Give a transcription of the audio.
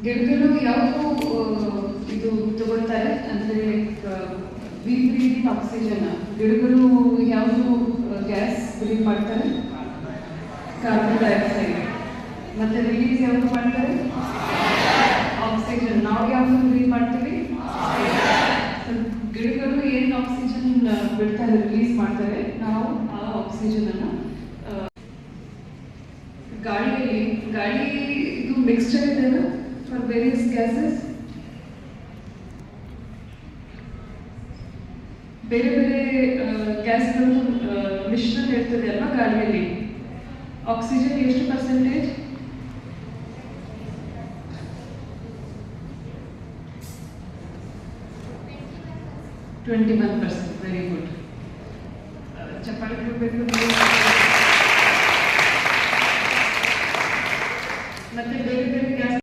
ಗಿಡಗಳು ಯಾವುದು ಇದು ತಗೊಳ್ತಾರೆ ಅಂದರೆ ಬ್ರೀದಿಂಗ್ ಆಕ್ಸಿಜನ್, ಗಿಡಗಳು ಯಾವುದು ಗ್ಯಾಸ್ ಬ್ರೀತ್ ಮಾಡ್ತಾರೆ? Carbon dioxide. ಮತ್ತೆ ರಿಲೀಸ್ ಯಾವುದು ಮಾಡ್ತಾರೆ? ಆಕ್ಸಿಜನ್. ನಾವು ಯಾವುದು ಬ್ರೀತ್ ಮಾಡ್ತೀವಿ? ಗಿಡಗಳು ಏನು ಆಕ್ಸಿಜನ್ ಬಿಡ್ತಾರೆ, ರಿಲೀಸ್ ಮಾಡ್ತಾರೆ, ನಾವು ಆ ಆಕ್ಸಿಜನ್ ಅನ್ನು ಗಾಳಿ ಇದು ಮಿಕ್ಸ್ಚರ್ ಇದೆ for various gases. ಬೇರೆ ಬೇರೆ ಗ್ಯಾಸ್ಗಳು ಮಿಶ್ರಣ ಇರ್ತದೆ ಅಲ್ವಾ ಗಾಳಿಯಲ್ಲಿ. ಆಕ್ಸಿಜನ್ ಎಷ್ಟು ಪರ್ಸೆಂಟೇಜ್? 21%. Very good. ಚಪ್ಪಾಳೆ ಕೊಡಬೇಕು.